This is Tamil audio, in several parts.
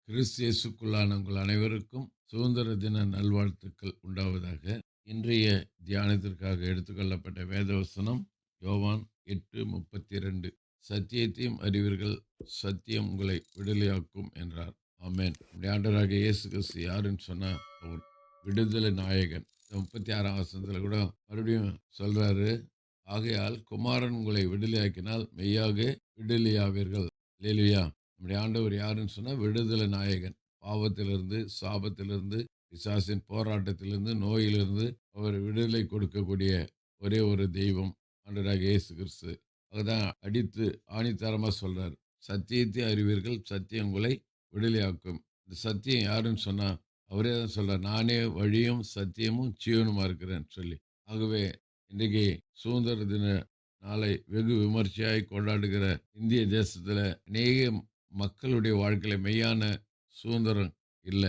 கிறிஸ்து இயேசுக்குள்ளான உங்கள் அனைவருக்கும் சுதந்திர தின நல்வாழ்த்துக்கள் உண்டாவதாக. இன்றைய தியானத்திற்காக எடுத்துக்கொள்ளப்பட்ட வேதவசனம் யோவான் 8:32. சத்தியத்தையும் அறிவீர்கள், சத்தியம் உங்களை விடுதலையாக்கும் என்றார். ஆமென். நம்முடைய ஆண்டவராகிய இயேசு கிறிஸ்து யாருன்னு சொன்னா, அவர் விடுதலை நாயகன். 36ஆம் வசனத்துல கூட மறுபடியும் சொல்றாரு, ஆகையால் குமாரன் உங்களை விடுதலையாக்கினால் மெய்யாக விடுதலையாவீர்கள். அல்லேலூயா. நம்முடைய ஆண்டவர் யாருன்னு சொன்னா விடுதலை நாயகன். பாவத்திலிருந்து, சாபத்திலிருந்து, பிசாசின் போராட்டத்திலிருந்து, நோயிலிருந்து அவர் விடுதலை கொடுக்கக்கூடிய ஒரே ஒரு தெய்வம் ஆண்டவராகிய இயேசு கிறிஸ்து. அதுதான் அடித்து ஆணித்தரமா சொல்றார். சத்தியத்தை அறிவீர்கள், சத்தியம் உங்களை விடுதலையாக்கும். இந்த சத்தியம் யாருன்னு சொன்னா, அவரே தான் சொல்றார். நானே வழியும், சத்தியமும், ஜீவனுமா இருக்கிறேன்னு சொல்லி. ஆகவே இன்றைக்கு சுதந்திர தின நாளை வெகு விமர்சையாய் கொண்டாடுகிற இந்திய தேசத்துல அநேக மக்களுடைய வாழ்க்கையில மெய்யான சுதந்திரம் இல்ல.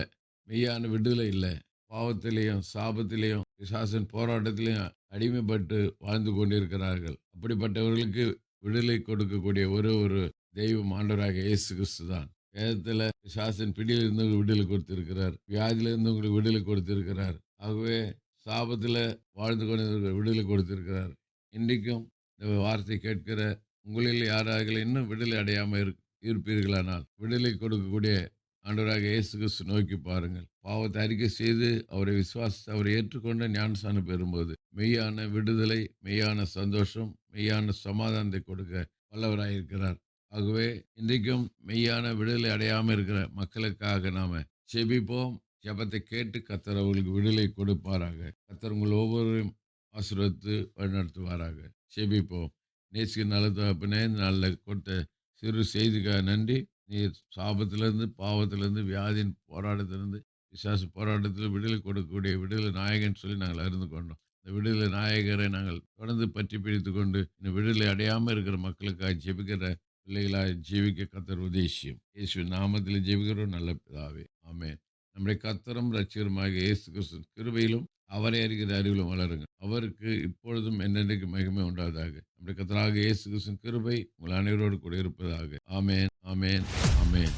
மெய்யான விடுதலை இல்ல. பாவத்திலேயும், சாபத்திலேயும், பிசாசின் போராட்டத்திலேயும் அடிமைப்பட்டு வாழ்ந்து கொண்டிருக்கிறார்கள். அப்படிப்பட்டவர்களுக்கு விடுதலை கொடுக்கக்கூடிய ஒரே ஒரு தெய்வம் ஆண்டவராகிய இயேசு கிறிஸ்து தான். வேதத்துல பிசாசின் பிடியிலிருந்து விடுதலை கொடுத்திருக்கிறார். வியாதியிலிருந்து உங்களுக்கு விடுதலை கொடுத்திருக்கிறார். ஆகவே சாபத்துல வாழ்ந்து கொண்டிருக்கிற விடுதலை கொடுத்திருக்கிறார். இன்றைக்கும் இந்த வார்த்தை கேட்கிற உங்களில் யாராக இன்னும் விடுதலை அடையாம இருப்பீர்களானால், விடுதலை கொடுக்கக்கூடிய ஆண்டவராகிய இயேசு கிறிஸ்து நோக்கி பாருங்கள். பாவத்தை அறிக்கை செய்து அவரை விசுவாசித்து அவரை ஏற்றுக்கொண்டு ஞானஸ்நானம் பெறும்போது மெய்யான விடுதலை, மெய்யான சந்தோஷம், மெய்யான சமாதானத்தை கொடுக்க வல்லவராயிருக்கிறார். ஆகவே இன்றைக்கும் மெய்யான விடுதலை அடையாம இருக்கிற மக்களுக்காக நாம ஜெபிப்போம். ஜெபத்தை கேட்டு கர்த்தர் அவர்களுக்கு விடுதலை கொடுப்பாராக. கர்த்தர் உங்கள் ஒவ்வொருவரையும் ஆசீர்வதித்து வழிநடத்துவாராக. ஜெபிப்போம். நேசிக்கிற நல்ல தகப்பனே, இந்த நாளில் கொடுத்த சிறு செய்திக்காக நன்றி. நீர் சாபத்திலிருந்து, பாவத்திலிருந்து, வியாதியின் போராட்டத்திலிருந்து, பிசாசு போராட்டத்தில் விடுதலை கொடுக்கக்கூடிய விடுதலை நாயகன் சொல்லி நாங்கள் அறிந்து கொண்டோம். இந்த விடுதலை நாயகரை நாங்கள் தொடர்ந்து பற்றி பிடித்துக் கொண்டு, இந்த விடுதலை அடையாமல் இருக்கிற மக்களுக்காக ஜெபிக்கிற பிள்ளைகளாய் ஜீவிக்க கர்த்தர் உதவி செய்யும். இயேசுவின் நாமத்தில் ஜெபிக்கிறோம் நல்ல பிதாவே. ஆமென். நம்முடைய கர்த்தரும் இரட்சகருமாகிய இயேசு கிறிஸ்துவின் கிருபையிலும் அவரை அறிகிற அறிவிலும் வளருங்க. அவருக்கு இப்பொழுதும் என்னென்றைக்கு மகிமை உண்டாவதாக. நம்முடைய கர்த்தராகிய இயேசு கிறிஸ்துவின் கிருபை உங்கள் அனைவரோடு கூட இருப்பதாக. ஆமென், ஆமென், ஆமென்.